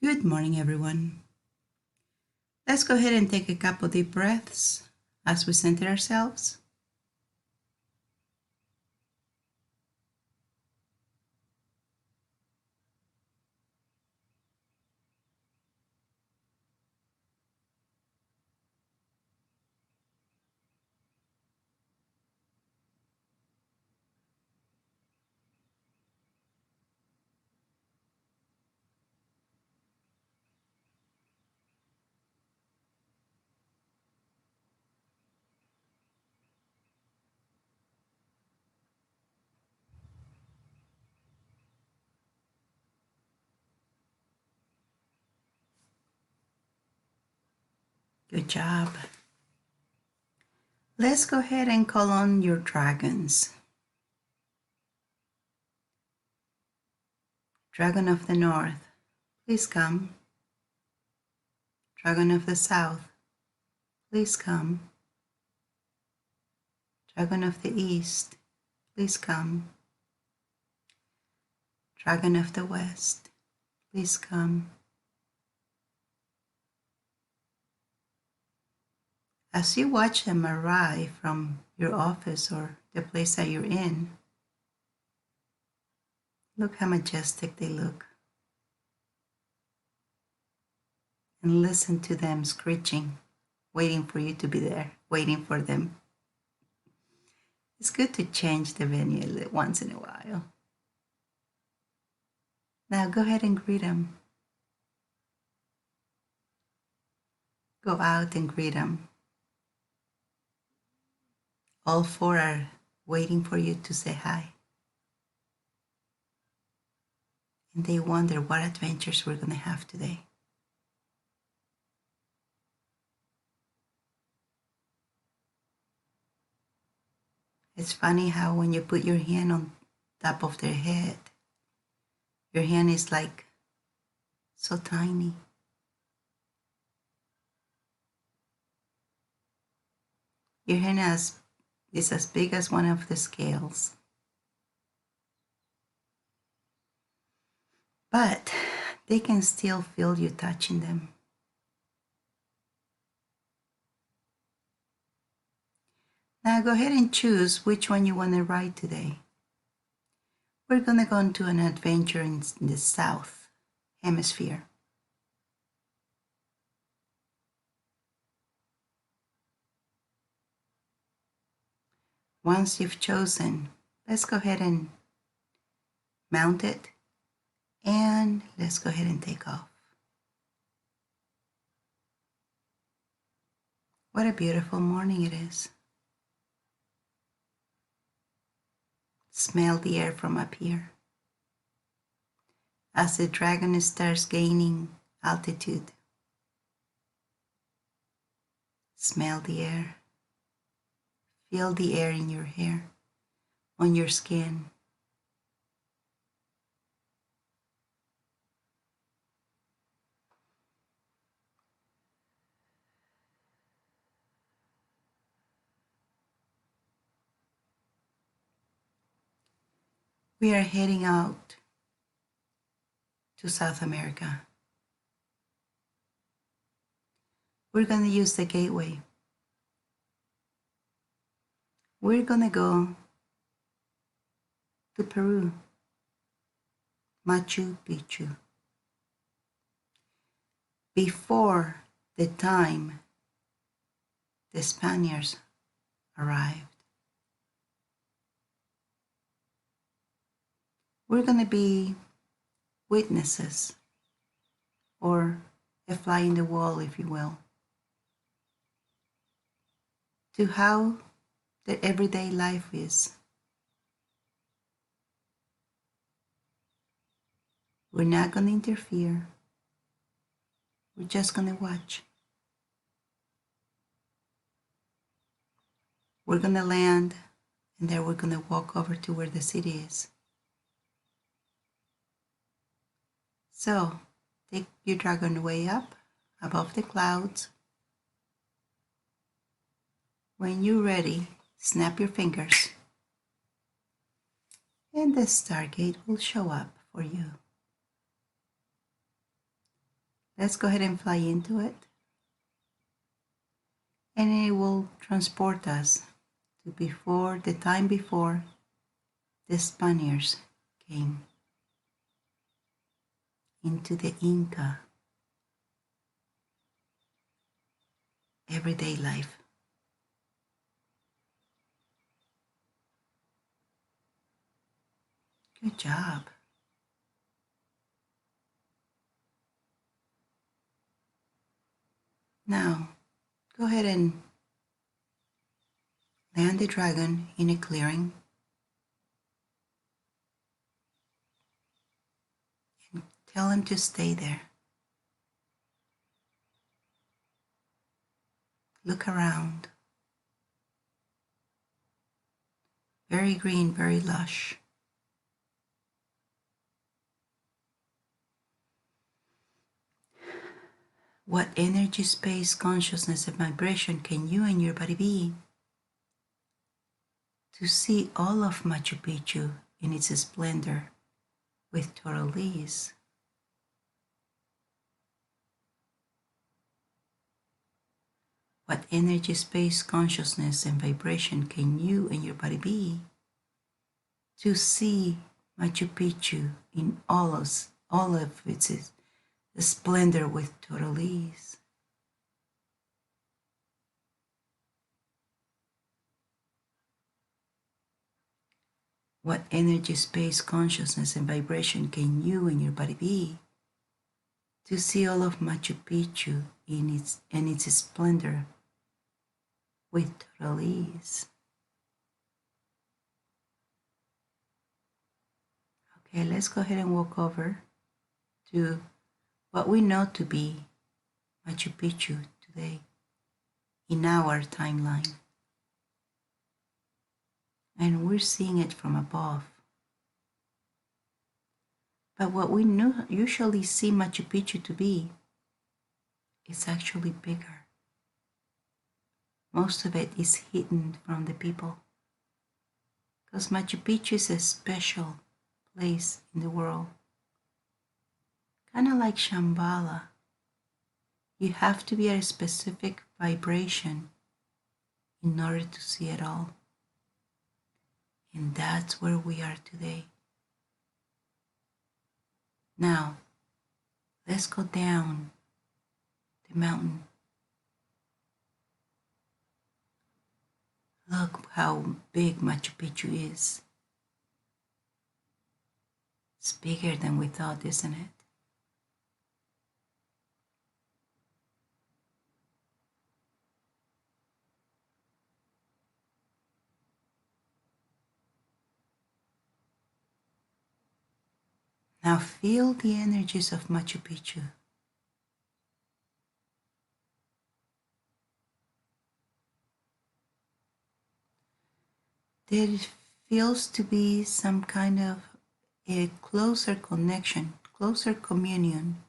Good morning, everyone. Let's go ahead and take a couple deep breaths as we center ourselves. Good job. Let's go ahead and call on your dragons. Dragon of the North, please come. Dragon of the South, please come. Dragon of the East, please come. Dragon of the West, please come. As you watch them arrive from your office or the place that you're in, look how majestic they look. And listen to them screeching, waiting for you to be there, waiting for them. It's good to change the venue once in a while. Now go ahead and greet them. Go out and greet them. All four are waiting for you to say hi. And they wonder what adventures we're going to have today. It's funny how when you put your hand on top of their head, your hand is like so tiny. Your hand is as big as one of the scales. But they can still feel you touching them. Now go ahead and choose which one you want to ride today. We're going to go on to an adventure in the South Hemisphere. Once you've chosen, let's go ahead and mount it and let's go ahead and take off. What a beautiful morning it is. Smell the air from up here. As the dragon starts gaining altitude, smell the air. Feel the air in your hair, on your skin. We are heading out to South America. We're going to use the gateway. We're going to go to Peru, Machu Picchu. Before the time the Spaniards arrived. We're going to be witnesses, or a fly in the wall, if you will, to how the everyday life is. We're not going to interfere. We're just going to watch. We're going to land, and then we're going to walk over to where the city is. So, take your dragon way up above the clouds. When you're ready, snap your fingers, and the Stargate will show up for you. Let's go ahead and fly into it. And it will transport us to the time before the Spaniards came into the Inca everyday life. Good job. Now, go ahead and land the dragon in a clearing and tell him to stay there. Look around. Very green, very lush. What energy, space, consciousness, and vibration can you and your body be to see all of Machu Picchu in its splendor with total ease? What energy, space, consciousness, and vibration can you and your body be to see Machu Picchu in all of its splendor with total ease? What energy, space, consciousness, and vibration can you and your body be to see all of Machu Picchu in its splendor with total ease? Okay, let's go ahead and walk over to what we know to be Machu Picchu today in our timeline. And we're seeing it from above. But what we usually see Machu Picchu to be is actually bigger. Most of it is hidden from the people, because Machu Picchu is a special place in the world. Kind of like Shambhala. You have to be at a specific vibration in order to see it all. And that's where we are today. Now, let's go down the mountain. Look how big Machu Picchu is. It's bigger than we thought, isn't it? Now feel the energies of Machu Picchu. There feels to be some kind of a closer connection, closer communion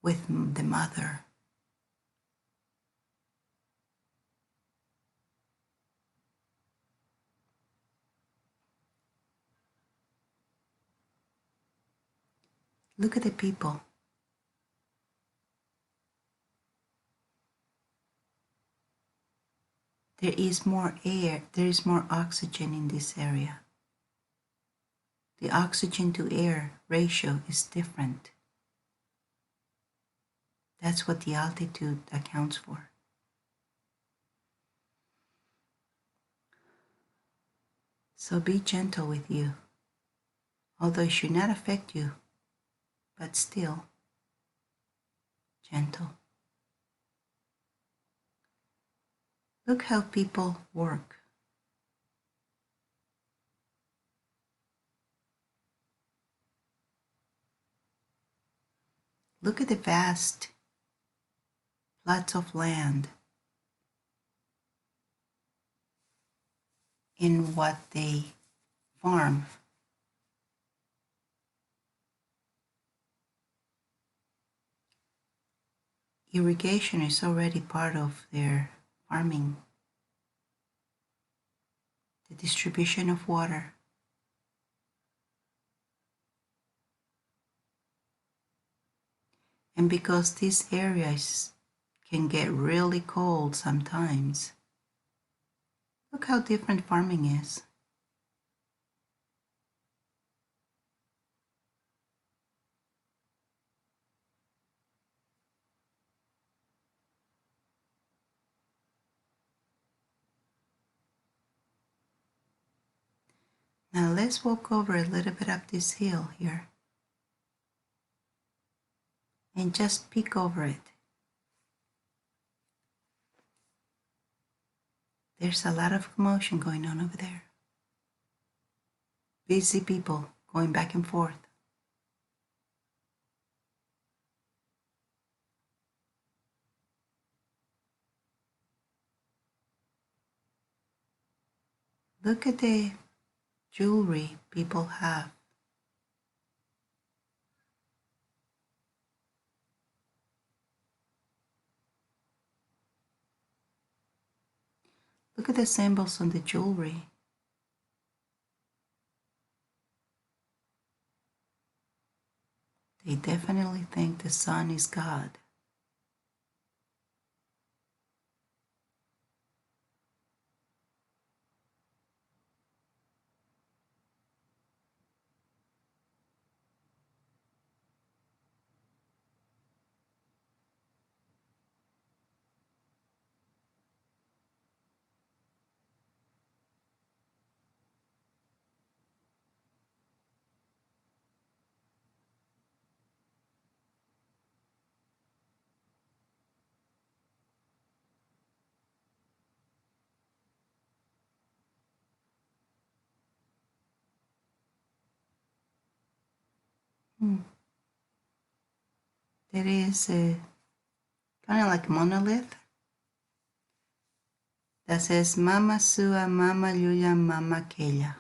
with the Mother. Look at the people. There is more air, there is more oxygen in this area. The oxygen to air ratio is different. That's what the altitude accounts for. So be gentle with you, although it should not affect you, but still gentle. Look how people work. Look at the vast plots of land in what they farm. Irrigation is already part of their farming. The distribution of water. And because these areas can get really cold sometimes, look how different farming is. Now let's walk over a little bit up this hill here and just peek over it. There's a lot of commotion going on over there. Busy people going back and forth. Look at the jewelry people have. Look at the symbols on the jewelry. They definitely think the sun is God. There is a kind of like monolith that says Mama Sua, Mama Luya, Mama Kela.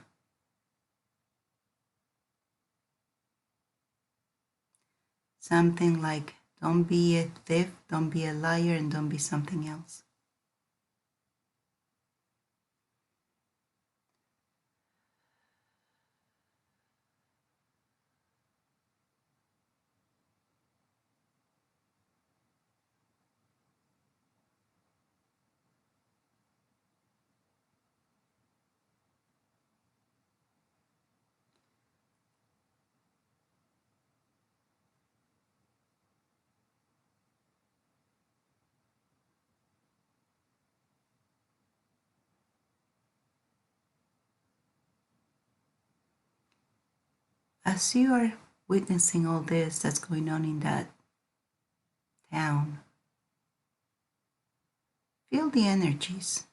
Something like, don't be a thief, don't be a liar, and don't be something else. As you are witnessing all this that's going on in that town, feel the energies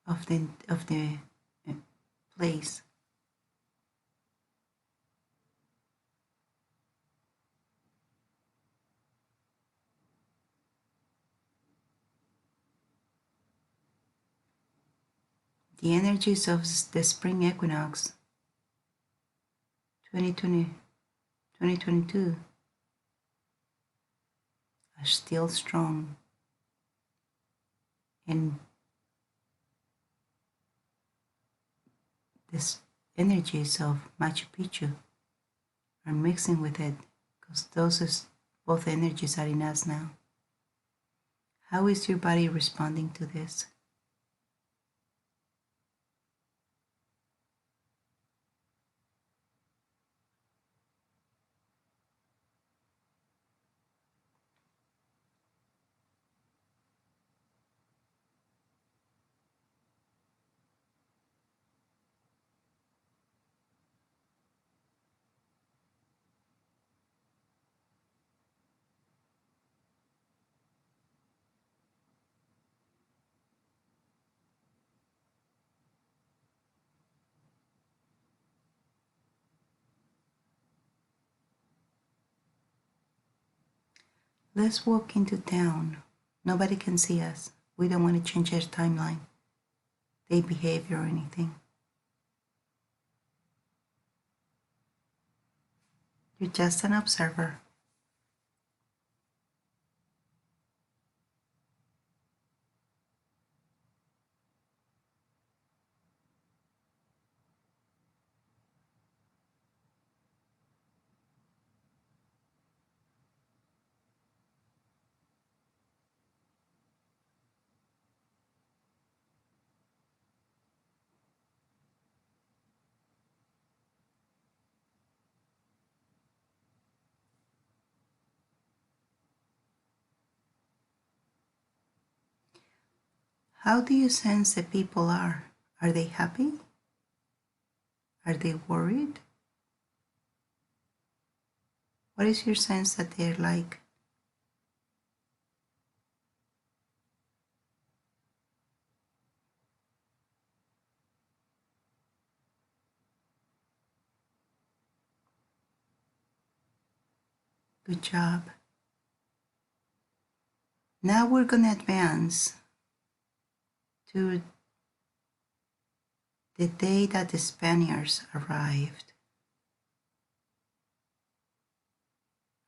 of the place. The energies of the spring equinox 2022 are still strong, and these energies of Machu Picchu are mixing with it, because both energies are in us now. How is your body responding to this? Let's walk into town. Nobody can see us. We don't want to change their timeline, their behavior, or anything. You're just an observer. How do you sense the people are? Are they happy? Are they worried? What is your sense that they're like? Good job. Now we're going to advance to the day that the Spaniards arrived.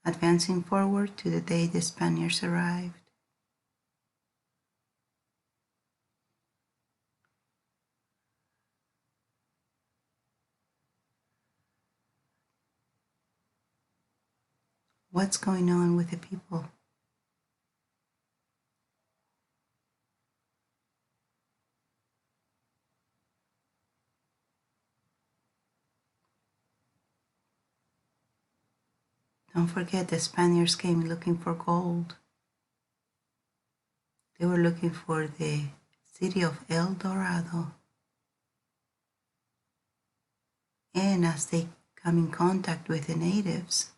Advancing forward to the day the Spaniards arrived. What's going on with the people? Don't forget the Spaniards came looking for gold. They were looking for the city of El Dorado. And as they come in contact with the natives,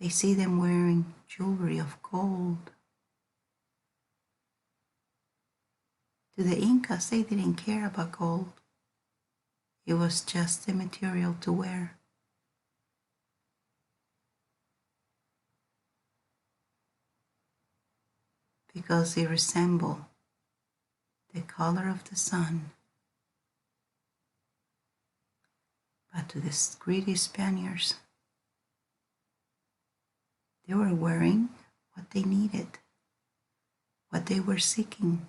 they see them wearing jewelry of gold. To the Incas, they didn't care about gold. It was just the material to wear. Because they resemble the color of the sun. But to the greedy Spaniards, they were wearing what they needed, what they were seeking.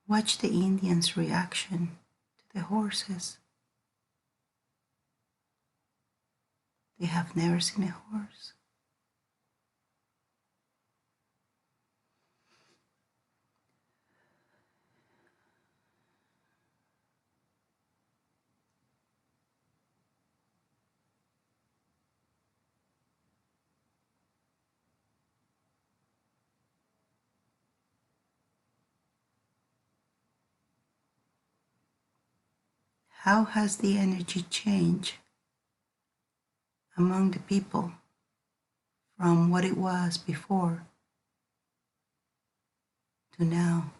Watch the Indians' reaction to the horses. They have never seen a horse. How has the energy changed among the people from what it was before to now?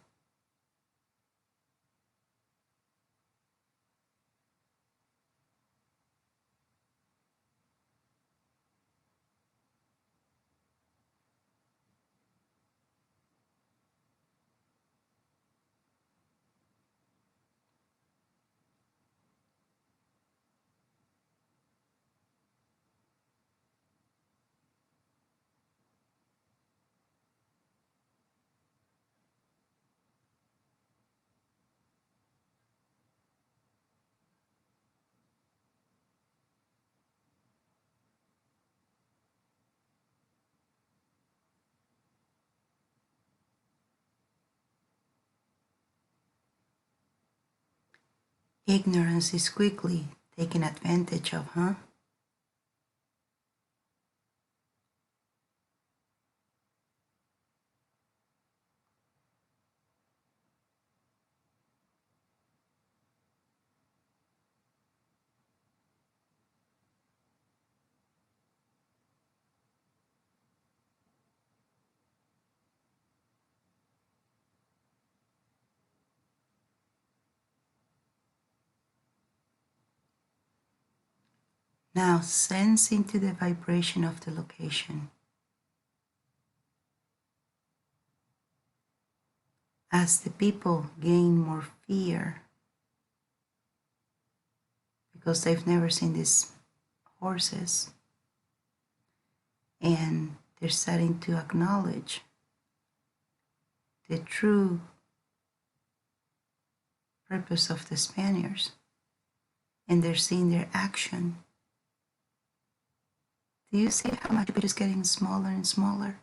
Ignorance is quickly taken advantage of, huh? Now sense into the vibration of the location. As the people gain more fear because they've never seen these horses, and they're starting to acknowledge the true purpose of the Spaniards, and they're seeing their action. Do you see how much it is getting smaller and smaller?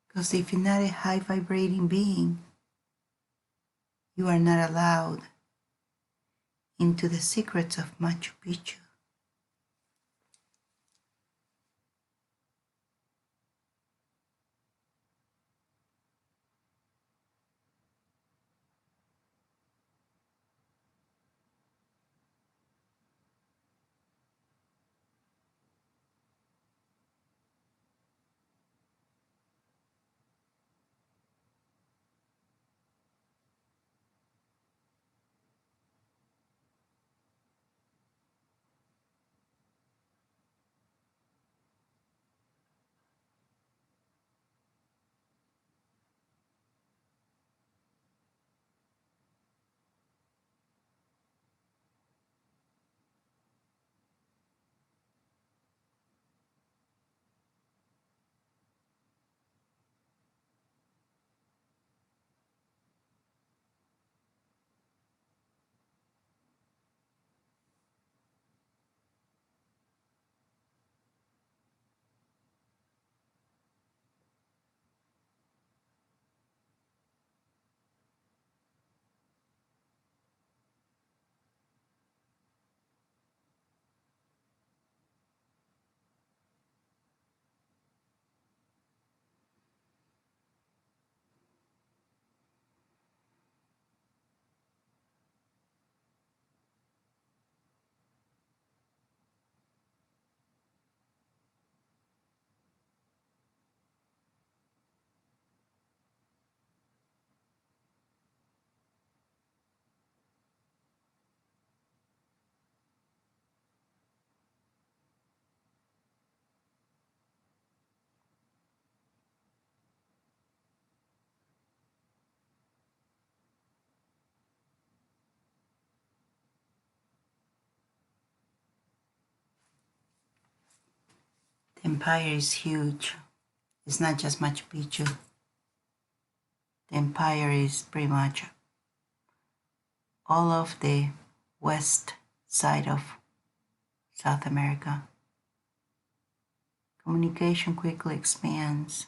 Because if you're not a high vibrating being, you are not allowed into the secrets of Machu Picchu. The empire is huge. It's not just Machu Picchu. The empire is pretty much all of the west side of South America. Communication quickly expands.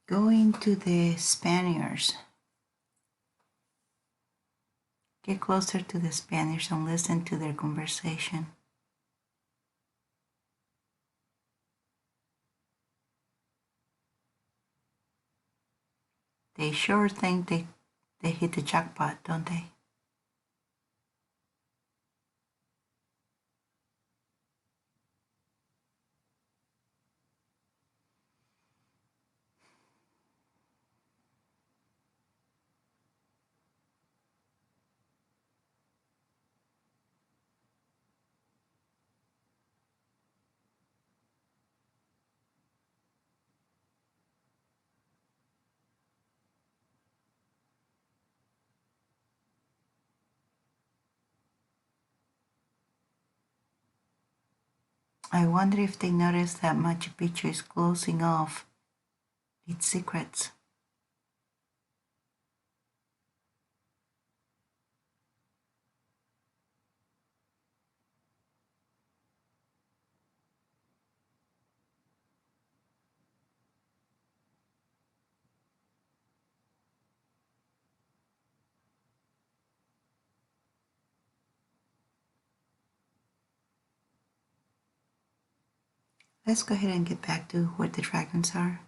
Going to the Spaniards. Get closer to the Spaniards and listen to their conversation. They sure think they hit the jackpot, don't they? I wonder if they notice that Machu Picchu is closing off its secrets. Let's go ahead and get back to where the dragons are.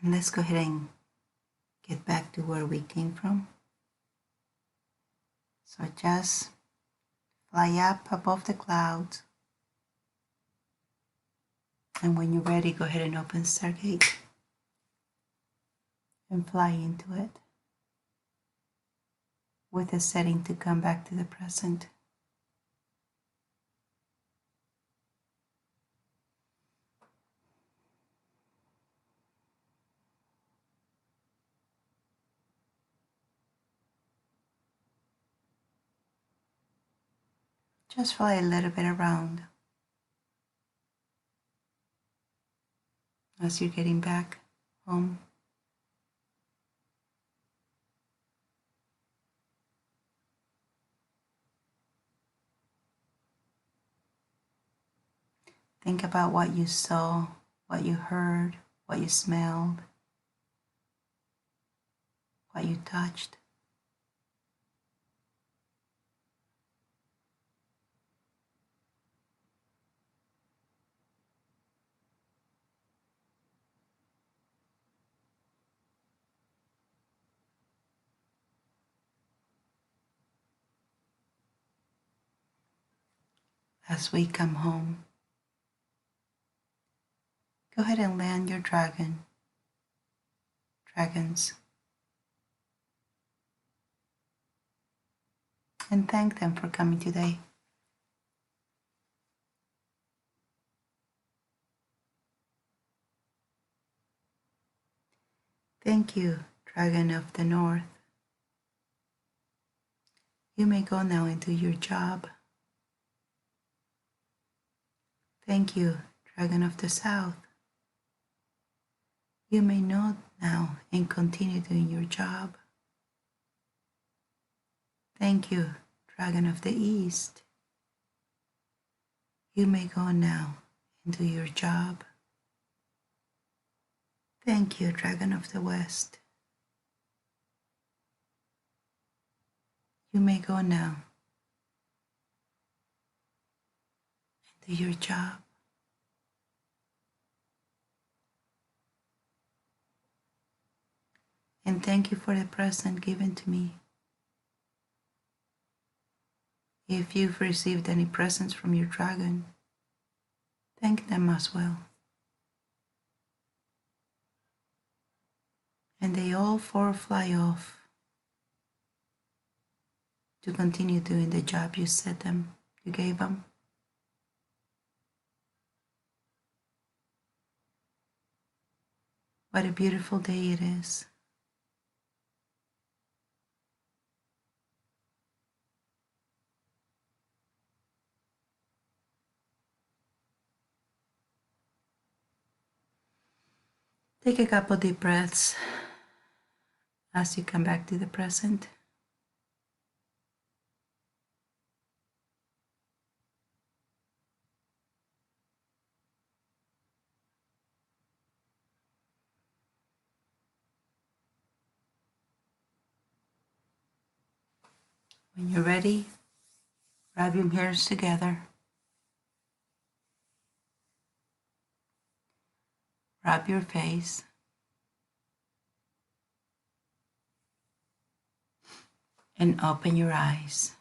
And let's go ahead and get back to where we came from. So just fly up above the clouds. And when you're ready, go ahead and open Stargate and fly into it with a setting to come back to the present. Just fly a little bit around as you're getting back home. Think about what you saw, what you heard, what you smelled, what you touched. As we come home, go ahead and land your dragons, and thank them for coming today. Thank you, Dragon of the North. You may go now and do your job. Thank you, Dragon of the South. You may nod now and continue doing your job. Thank you, Dragon of the East. You may go now and do your job. Thank you, Dragon of the West. You may go now and do your job. And thank you for the present given to me. If you've received any presents from your dragon, thank them as well. And they all four fly off to continue doing the job you gave them. What a beautiful day it is. Take a couple deep breaths as you come back to the present. When you're ready, rub your hands together. Rub your face. And open your eyes.